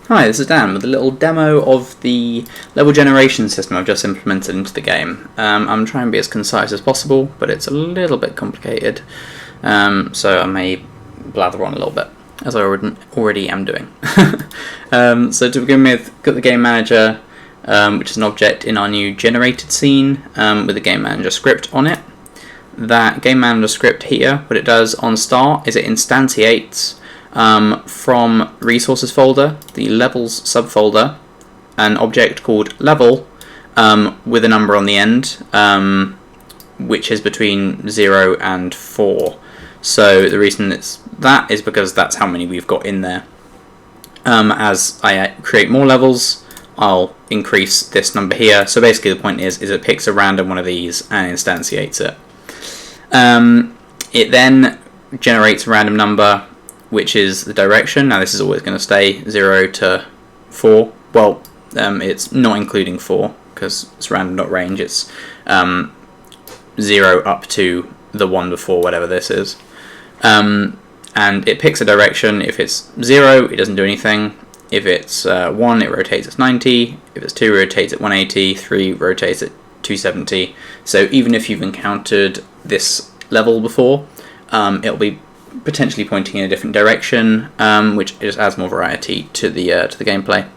Hi, this is Dan with a little demo of the level generation system I've just implemented into the game. I'm trying to be as concise as possible, but it's a little bit complicated, so I may blather on a little bit, as I already am doing. So to begin with, got the game manager, which is an object in our new generated scene with the game manager script on it. That game manager script here, what it does on start is it instantiates from resources folder, the levels subfolder, an object called level with a number on the end, which is between 0 and 4. So the reason that is because that's how many we've got in there. As I create more levels, I'll increase this number here. So basically the point is it picks a random one of these and instantiates it. It then generates a random number, which is the direction. Now this is always going to stay 0 to 4. Well, it's not including 4 because it's random, not range. It's 0 up to the one before, whatever this is. And it picks a direction. If it's 0, it doesn't do anything. If it's 1, it rotates at 90. If it's 2, it rotates at 180. 3 rotates at 270. So even if you've encountered this level before, it'll be potentially pointing in a different direction, which just adds more variety to the gameplay.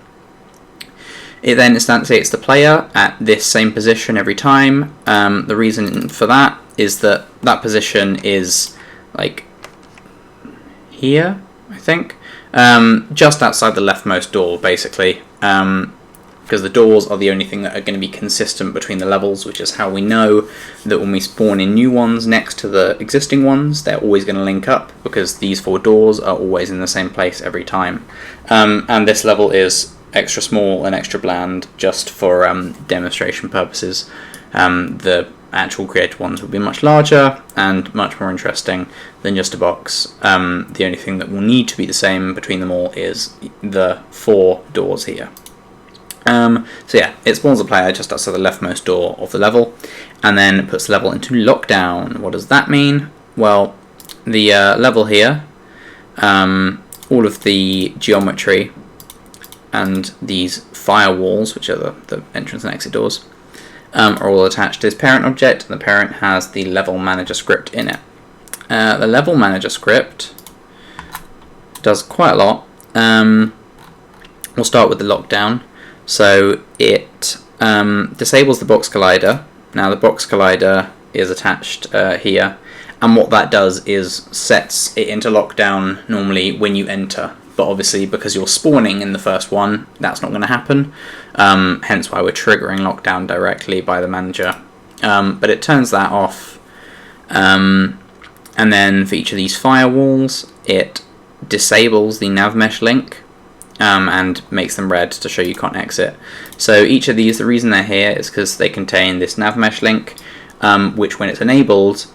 It then instantiates the player at this same position every time. The reason for that is that position is like here, I think, just outside the leftmost door, basically. Because the doors are the only thing that are going to be consistent between the levels, which is how we know that when we spawn in new ones next to the existing ones, they're always going to link up, because these 4 doors are always in the same place every time. And this level is extra small and extra bland just for demonstration purposes. The actual created ones will be much larger and much more interesting than just a box. The only thing that will need to be the same between them all is the 4 doors here. So yeah, it spawns the player just outside the leftmost door of the level, and then puts the level into lockdown. What does that mean? Well, the level here, all of the geometry and these firewalls, which are the entrance and exit doors, are all attached to this parent object, and the parent has the level manager script in it. The level manager script does quite a lot. We'll start with the lockdown. So it disables the box collider. Now the box collider is attached here, and what that does is sets it into lockdown normally when you enter, but obviously because you're spawning in the first one, that's not going to happen, hence why we're triggering lockdown directly by the manager. But it turns that off, and then for each of these firewalls it disables the nav mesh link, and makes them red to show you can't exit. So each of these, the reason they're here is because they contain this nav mesh link, which when it's enabled,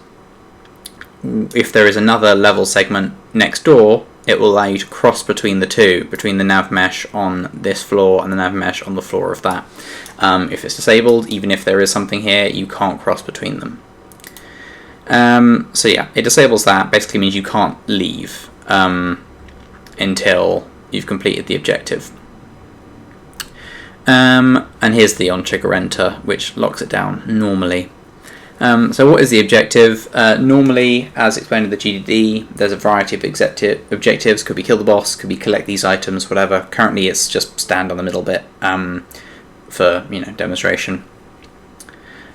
if there is another level segment next door, it will allow you to cross between the two, between the nav mesh on this floor and the nav mesh on the floor of that. If it's disabled, even if there is something here, you can't cross between them. So yeah, it disables that. Basically means you can't leave until you've completed the objective. And here's the on trigger enter, which locks it down normally. So what is the objective? Normally, as explained in the GDD, there's a variety of objectives. Could be kill the boss, could be collect these items, whatever. Currently it's just stand on the middle bit for demonstration.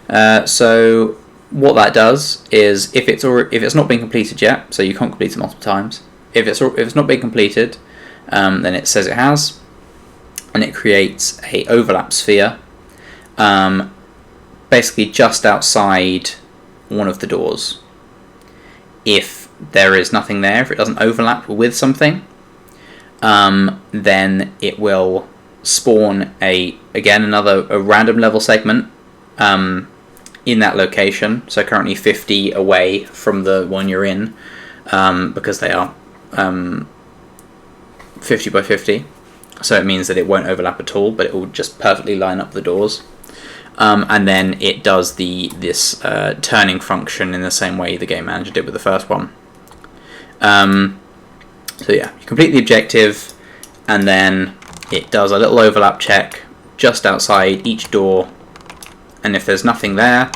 So what that does is if it's not been completed yet, so you can't complete it multiple times. If it's not been completed, then it says it has, and it creates a overlap sphere, basically just outside one of the doors. If there is nothing there, if it doesn't overlap with something, then it will spawn a random level segment in that location. So currently 50 away from the one you're in, because they are 50 by 50, so it means that it won't overlap at all, but it will just perfectly line up the doors. And then it does this turning function in the same way the game manager did with the first one. So yeah, you complete the objective, and then it does a little overlap check just outside each door, and if there's nothing there,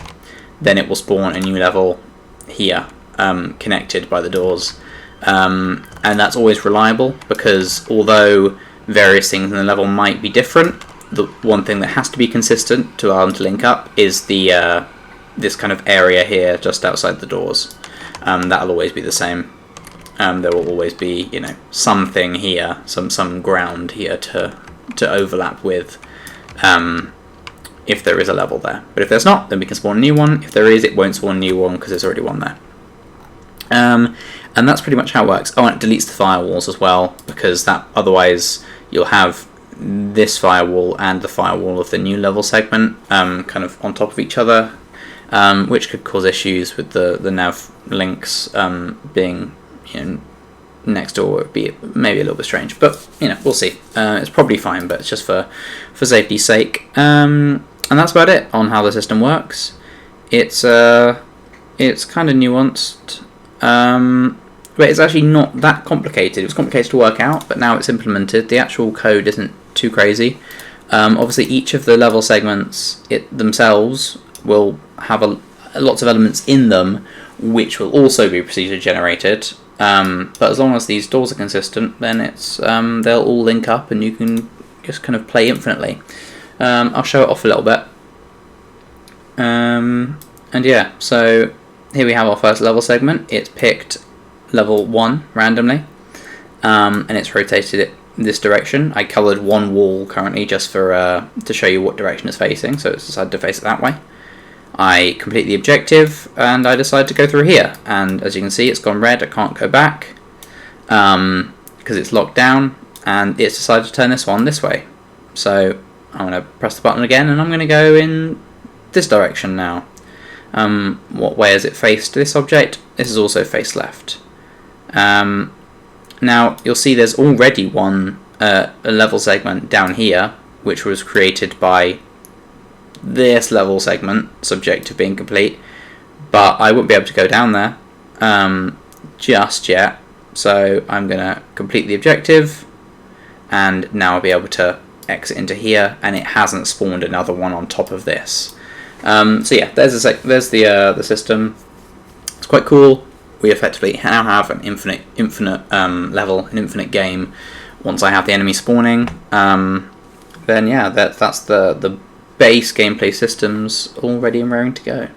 then it will spawn a new level here, connected by the doors. And that's always reliable, because although various things in the level might be different, the one thing that has to be consistent to allow them to link up is the this kind of area here just outside the doors. That'll always be the same. There will always be, you know, something here, some ground here to overlap with, if there is a level there. But if there's not, then we can spawn a new one. If there is, it won't spawn a new one because there's already one there. And that's pretty much how it works. Oh, and it deletes the firewalls as well, because that otherwise you'll have this firewall and the firewall of the new level segment kind of on top of each other, which could cause issues with the nav links being, you know, next door. Would be maybe a little bit strange, but you know, we'll see. It's probably fine, but it's just for safety's sake. And that's about it on how the system works. It's kind of nuanced, but it's actually not that complicated. It was complicated to work out, but now it's implemented. The actual code isn't too crazy. Obviously, each of the level segments themselves will have lots of elements in them, which will also be procedure generated. But as long as these doors are consistent, then it's they'll all link up, and you can just kind of play infinitely. I'll show it off a little bit. And yeah, so here we have our first level segment. It's picked level 1 randomly, and it's rotated it this direction. I coloured one wall currently just for to show you what direction it's facing, so it's decided to face it that way. I complete the objective, and I decide to go through here, and as you can see, it's gone red. I can't go back because it's locked down, and it's decided to turn this one this way. So I'm going to press the button again, and I'm going to go in this direction now. What way has it faced this object? This is also faced left. Now you'll see there's already one a level segment down here, which was created by this level segment, subject to being complete, but I won't be able to go down there just yet. So I'm going to complete the objective, and now I'll be able to exit into here, and it hasn't spawned another one on top of this. So yeah, there's the system. It's quite cool. We effectively now have an infinite level, an infinite game. Once I have the enemy spawning, then yeah, that's the base gameplay systems all ready and raring to go.